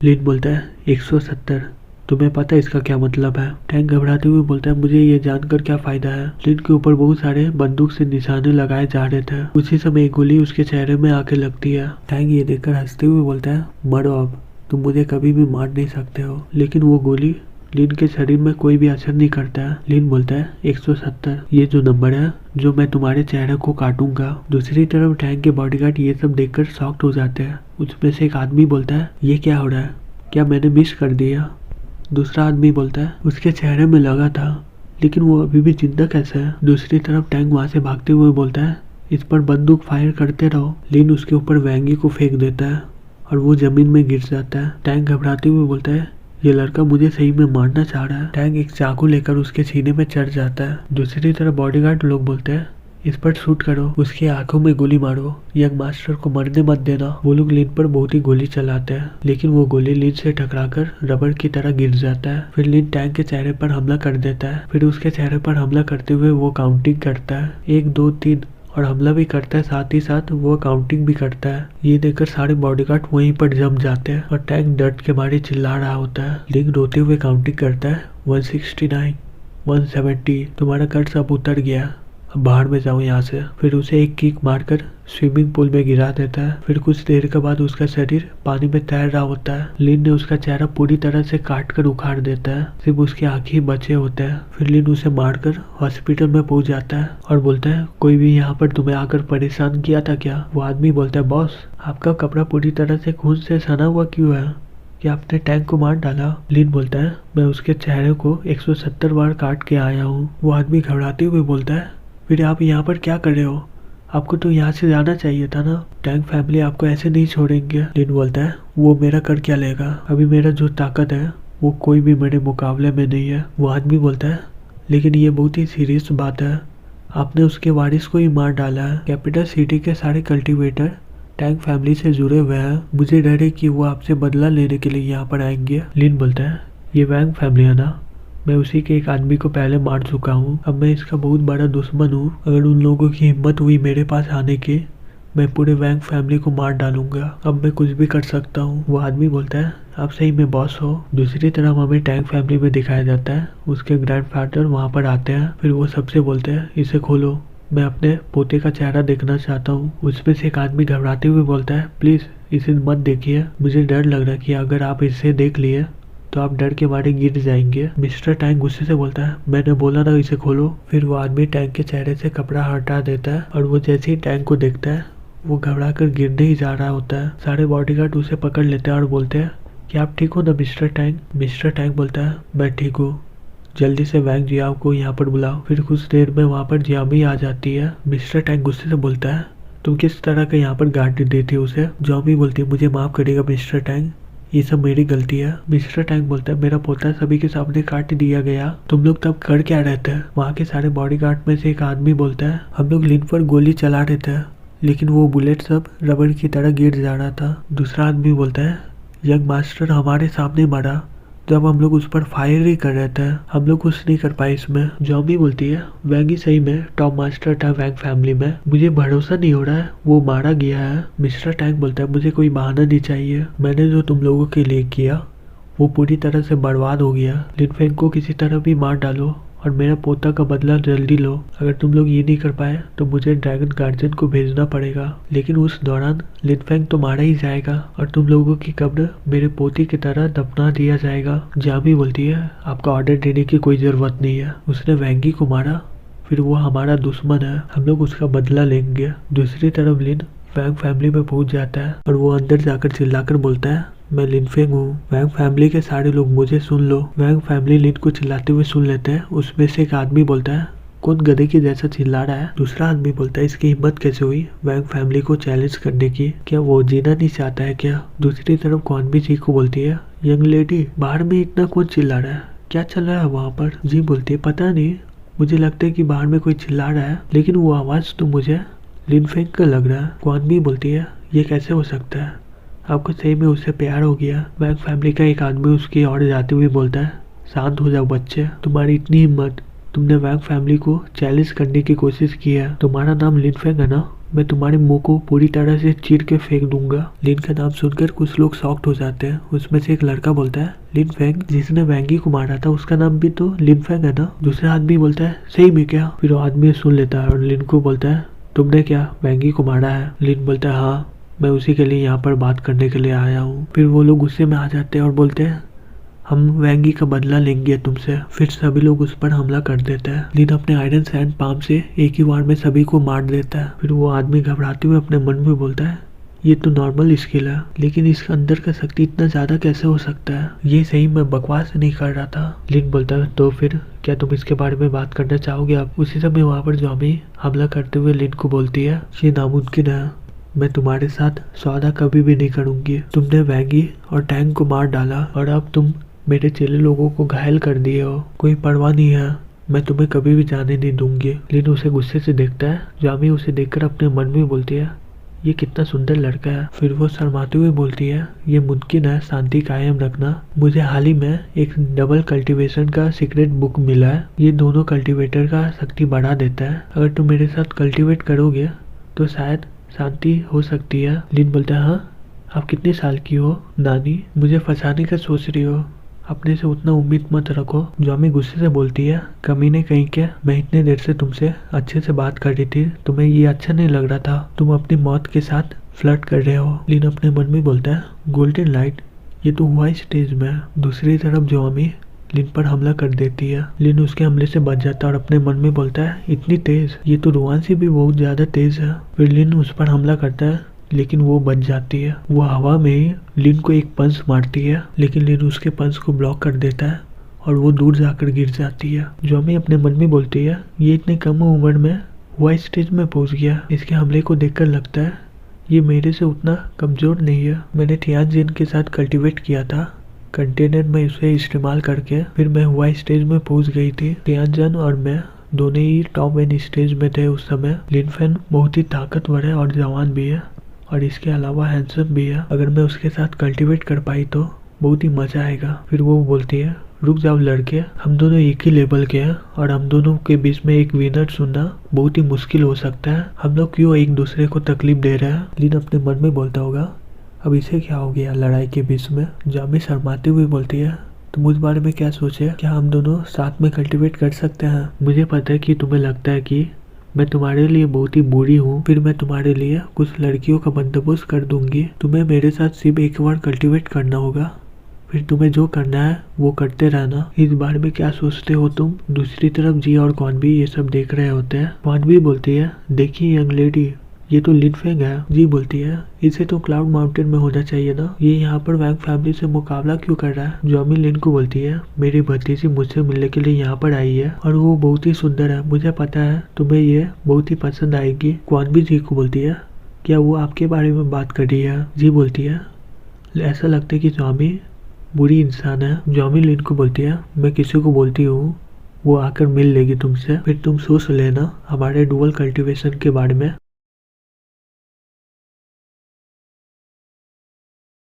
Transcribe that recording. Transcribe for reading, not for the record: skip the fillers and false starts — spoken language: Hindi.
लिन बोलता है 170। तुम्हें पता है इसका क्या मतलब है? टैंक घबराते हुए बोलता है मुझे ये जानकर क्या फायदा है। लिन के ऊपर बहुत सारे बंदूक से निशाने लगाए जा रहे थे। उसी समय एक गोली उसके चेहरे में आके लगती है। टैंक ये देखकर हंसते हुए बोलता है मरो अब, तुम मुझे कभी भी मार नहीं सकते हो। लेकिन वो गोली लिन के शरीर में कोई भी असर नहीं करता है। लिन बोलता है 170 ये जो नंबर है जो मैं तुम्हारे चेहरे को काटूंगा। दूसरी तरफ टैंक के बॉडीगार्ड ये सब देखकर शॉक्ड हो जाते हैं। उसमें से एक आदमी बोलता है ये क्या हो रहा है, क्या मैंने मिस कर दिया? दूसरा आदमी बोलता है उसके चेहरे में लगा था, लेकिन वो अभी भी जिंदा कैसे है? दूसरी तरफ टैंक वहां से भागते हुए बोलता है इस पर बंदूक फायर करते रहो। लिन उसके ऊपर वैंगी को फेंक देता है और वो जमीन में गिर जाता है। टैंक घबराते हुए बोलता है ये लड़का मुझे सही में मारना चाह रहा है। टैंक एक चाकू लेकर उसके सीने में चढ़ जाता है। दूसरी तरफ बॉडीगार्ड लोग बोलते हैं इस पर शूट करो, उसकी आंखों में गोली मारो, यंग मास्टर को मरने मत देना। वो लोग लिन पर बहुत ही गोली चलाते हैं, लेकिन वो गोली लिन से टकराकर रबर की तरह गिर जाता है। फिर लिन टैंक के चेहरे पर हमला कर देता है। फिर उसके चेहरे पर हमला करते हुए वो काउंटिंग करता है 1 2 3 और हमला भी करता है, साथ ही साथ वो काउंटिंग भी करता है। ये देखकर सारे बॉडीगार्ड वहीं पर जम जाते हैं और टैंक डर के मारे चिल्ला रहा होता है। लिन रोते हुए काउंटिंग करता है 169 170 तुम्हारा कर्ज अब उतर गया, अब बाहर में जाओ यहाँ से। फिर उसे एक किक मारकर स्विमिंग पूल में गिरा देता है। फिर कुछ देर के बाद उसका शरीर पानी में तैर रहा होता है। लिन ने उसका चेहरा पूरी तरह से काट कर उखाड़ देता है, सिर्फ उसकी आंखें ही बचे होते हैं। फिर लिन उसे मारकर हॉस्पिटल में पहुंच जाता है और बोलता है कोई भी यहाँ पर तुम्हें आकर परेशान किया था क्या? वो आदमी बोलता है बॉस आपका कपड़ा पूरी तरह से खून से सना हुआ क्यों है, क्या आपने टैंक को मार डाला? लिन बोलता है मैं उसके चेहरे को 170 बार काट के आया हूँ। वो आदमी घबराते हुए बोलता है फिर आप यहाँ पर क्या कर रहे हो? आपको तो यहाँ से जाना चाहिए था ना, टैंक फैमिली आपको ऐसे नहीं छोड़ेंगे। लिन बोलता है वो मेरा कर क्या लेगा, अभी मेरा जो ताकत है वो कोई भी मेरे मुकाबले में नहीं है। वो आदमी बोलता है लेकिन ये बहुत ही सीरियस बात है, आपने उसके वारिस को ही मार डाला है। कैपिटल सिटी के सारे कल्टिवेटर टैंक फैमिली से जुड़े हुए हैं, मुझे डर है कि वो आपसे बदला लेने के लिए यहाँ पर आएंगे। लिन बोलता है ये वैंग फैमिली है ना, मैं उसी के एक आदमी को पहले मार चुका हूँ, अब मैं इसका बहुत बड़ा दुश्मन हूँ। अगर उन लोगों की हिम्मत हुई मेरे पास आने की, मैं पूरे वैंग फैमिली को मार डालूंगा, अब मैं कुछ भी कर सकता हूँ। वो आदमी बोलता है आप सही में बॉस हो। दूसरी तरफ हमें टैंक फैमिली में दिखाया जाता है, उसके ग्रैंडफादर वहाँ पर आते हैं। फिर वो सबसे बोलते हैं इसे खोलो, मैं अपने पोते का चेहरा देखना चाहता हूँ। उसमें से एक आदमी घबराते हुए बोलता है प्लीज इसे मत देखिए, मुझे डर लग रहा है कि अगर आप इसे देख लिए तो आप डर के मारे गिर जाएंगे। मिस्टर टैंक गुस्से से बोलता है मैंने बोला ना इसे खोलो। फिर वो आदमी टैंक के चेहरे से कपड़ा हटा देता है और वो जैसे ही टैंक को देखता है वो घबरा कर गिरने ही जा रहा होता है। सारे बॉडीगार्ड उसे पकड़ लेते हैं और बोलते हैं कि आप ठीक हो ना मिस्टर टैंक? मिस्टर टैंक बोलता है मैं ठीक हूँ, जल्दी से वैंग जियाओ को यहाँ पर बुलाओ। फिर कुछ देर में वहाँ पर जियामी आ जाती है। मिस्टर टैंक गुस्से से बोलता है तुम किस तरह का यहाँ पर गार्ड देती हो उसे? जियामी बोलती है मुझे माफ करिएगा मिस्टर टैंक, ये सब मेरी गलती है। मिस्टर टैंक बोलता है मेरा पोता सभी के सामने काट दिया गया, तुम लोग तब कर क्या रहे थे? वहाँ के सारे बॉडीगार्ड में से एक आदमी बोलता है हम लोग लिन पर गोली चला रहे थे, लेकिन वो बुलेट सब रबड़ की तरह गिर जा रहा था। दूसरा आदमी बोलता है यंग मास्टर हमारे सामने मरा जब हम लोग उस पर फायर ही कर रहे थे, हम लोग कुछ नहीं कर पाए इसमें। जॉम्बी बोलती है वैंगी सही में टॉप मास्टर था वैंग फैमिली में, मुझे भरोसा नहीं हो रहा है वो मारा गया है। मिस्टर टैंक बोलता है मुझे कोई बहाना नहीं चाहिए, मैंने जो तुम लोगों के लिए किया वो पूरी तरह से बर्बाद हो गया। लिन फेंग को किसी तरह भी मार डालो और मेरा पोता का बदला जल्दी लो। अगर तुम लोग ये नहीं कर पाए तो मुझे ड्रैगन गार्जियन को भेजना पड़ेगा, लेकिन उस दौरान लिन फेंग तो मारा ही जाएगा और तुम लोगों की कब्र मेरे पोती की तरह दफना दिया जाएगा। जामी बोलती है आपका ऑर्डर देने की कोई जरूरत नहीं है, उसने वैंगी को मारा, फिर वो हमारा दुश्मन है, हम लोग उसका बदला लेंगे। दूसरी तरफ लिन वैंग फैमिली में पहुंच जाता है और वो अंदर जाकर चिल्लाकर बोलता है मैं लिन फेंग हूँ, वैंग फैमिली के सारे लोग मुझे सुन लो। वैंग फैमिली लिन को चिल्लाते हुए सुन लेते हैं। उसमें से एक आदमी बोलता है कौन गधे की जैसा चिल्ला रहा है? दूसरा आदमी बोलता है इसकी हिम्मत कैसे हुई वैंग फैमिली को चैलेंज करने की, क्या वो जीना नहीं चाहता है क्या? दूसरी तरफ कौन भी जी को बोलती है यंग लेडी बाहर में इतना कौन चिल्ला रहा है, क्या चल रहा है वहाँ पर? जी बोलती है पता नहीं, मुझे लगता है कि बाहर में कोई चिल्ला रहा है, लेकिन वो आवाज तो मुझे लिन फेंग का लग रहा है। कौन भी बोलती है ये कैसे हो सकता है, आपको सही में उससे प्यार हो गया? वैंग फैमिली का एक आदमी उसकी ओर जाते हुए बोलता है शांत हो जाओ बच्चे, तुम्हारी इतनी हिम्मत, तुमने वैंग फैमिली को चैलेंज करने की कोशिश की है, तुम्हारा नाम लिन फेंग है ना, मैं तुम्हारे मुंह को पूरी तरह से चीर के फेंक दूंगा। लिन का नाम सुनकर कुछ लोग शॉक्ड हो जाते हैं। उसमें से एक लड़का बोलता है, लिन फेंग, जिसने वैंगी को मारा था उसका नाम भी तो लिन फेंग है ना? दूसरा आदमी बोलता है, सही में क्या? फिर वो आदमी सुन लेता है और लिन को बोलता है, तुमने क्या वैंगी को मारा है? लिन बोलता है, हाँ, मैं उसी के लिए यहाँ पर बात करने के लिए आया हूँ। फिर वो लोग गुस्से में आ जाते हैं और बोलते हैं, हम वैंगी का बदला लेंगे तुमसे। फिर सभी लोग उस पर हमला कर देते हैं। लिन अपने आयरन सैंड पाम से एक ही वार में सभी को मार देता है। फिर वो आदमी घबराते हुए अपने मन में बोलता है, ये तो नॉर्मल स्किल है, लेकिन इसके अंदर का शक्ति इतना ज्यादा कैसे हो सकता है? ये सही मैं बकवास नहीं कर रहा था। लिन बोलता है, तो फिर क्या तुम इसके बारे में बात करना चाहोगे? आप उसी समय वहाँ पर जॉमी हमला करते हुए लिन को बोलती है, ये नामुमकिन है, मैं तुम्हारे साथ सौदा कभी भी नहीं करूंगी। तुमने वैंगी और टैंक को मार डाला और अब तुम मेरे चेले लोगों को घायल कर दिए हो। कोई परवाह नहीं है, मैं तुम्हें कभी भी जाने नहीं दूंगी। लिन उसे गुस्से से देखता है। जामी उसे देखकर अपने मन में बोलती है, ये कितना सुंदर लड़का है। फिर वो शर्माते हुए बोलती है, ये मुमकिन है शांति कायम रखना। मुझे हाल ही में एक डबल कल्टीवेशन का सीक्रेट बुक मिला है। ये दोनों कल्टीवेटर का शक्ति बढ़ा देता है। अगर तुम मेरे साथ कल्टीवेट करोगे तो शायद शांति हो सकती है। लिन बोलता है, हाँ, आप कितने साल की हो नानी? मुझे फंसाने का सोच रही हो? अपने से उतना उम्मीद मत रखो। जॉमी गुस्से से बोलती है, कमीने कहीं के, मैं इतने देर से तुमसे अच्छे से बात कर रही थी, तुम्हें ये अच्छा नहीं लग रहा था? तुम अपनी मौत के साथ फ्लर्ट कर रहे हो। लिन अपने मन में बोलता है, गोल्डन लाइट, ये तो हुआ स्टेज में। दूसरी तरफ जॉमी लिन पर हमला कर देती है। लिन उसके हमले से बच जाता है और अपने मन में बोलता है, इतनी तेज, ये तो रोआन से भी बहुत ज्यादा तेज है। फिर लिन उस पर हमला करता है, लेकिन वो बच जाती है। वो हवा में ही लिन को एक पंच मारती है, लेकिन लिन उसके पंच को ब्लॉक कर देता है और वो दूर जाकर गिर जाती है। जॉमी अपने मन में बोलती है, ये इतनी कम उम्र में हुआ स्टेज में पहुंच गया। इसके हमले को देखकर लगता है ये मेरे से उतना कमजोर नहीं है। मैंने थियानजिन के साथ कल्टीवेट किया था कंटेनर में, इसे इस्तेमाल करके फिर मैं हुआ स्टेज में पहुंच गई थी। थियानजिन और मैं दोनों ही टॉप एंड स्टेज में थे उस समय। लिन फेंग बहुत ही ताकतवर है और जवान भी है और इसके अलावा हैंडसम भी है। अगर मैं उसके साथ कल्टीवेट कर पाई तो बहुत ही मजा आएगा। फिर वो बोलती है, रुक जाओ लड़के, हम दोनों एक ही लेवल के हैं और हम दोनों के बीच में एक विनर चुनना बहुत ही मुश्किल हो सकता है। हम लोग क्यों एक दूसरे को तकलीफ दे रहे हैं? लिन अपने मन में बोलता होगा, अब इसे क्या हो गया लड़ाई के बीच में? जामी शर्माते हुए बोलती है, तुम उस बारे में क्या सोचे? क्या हम दोनों साथ में कल्टीवेट कर सकते हैं? मुझे पता है कि तुम्हें लगता है कि मैं तुम्हारे लिए बहुत ही बुरी हूँ, फिर मैं तुम्हारे लिए कुछ लड़कियों का बंदोबस्त कर दूंगी। तुम्हें मेरे साथ सिर्फ एक बार कल्टीवेट करना होगा, फिर तुम्हें जो करना है वो करते रहना। इस बारे में क्या सोचते हो तुम? दूसरी तरफ जी और कौन भी ये सब देख रहे होते हैं। कौन भी बोलती है, देखिए यंग लेडी, ये तो लिन फेंग है। जी बोलती है, इसे तो क्लाउड माउंटेन में होना चाहिए ना, ये यहाँ पर वैंग फैमिली से मुकाबला क्यों कर रहा है? जॉमी लिन को बोलती है, मेरी भतीजी मुझसे मिलने के लिए यहाँ पर आई है और वो बहुत ही सुंदर है, मुझे पता है तुम्हें ये बहुत ही पसंद आएगी। क्वान भी जी को बोलती है, क्या वो आपके बारे में बात कर रही है? जी बोलती है, ऐसा लगता है कि जॉमी बुरी इंसान है। जॉमी लिन को बोलती है, मैं किसी को बोलती हूँ वो आकर मिल लेगी तुमसे, फिर तुम सोच लेना हमारे डुअल कल्टीवेशन के बारे में।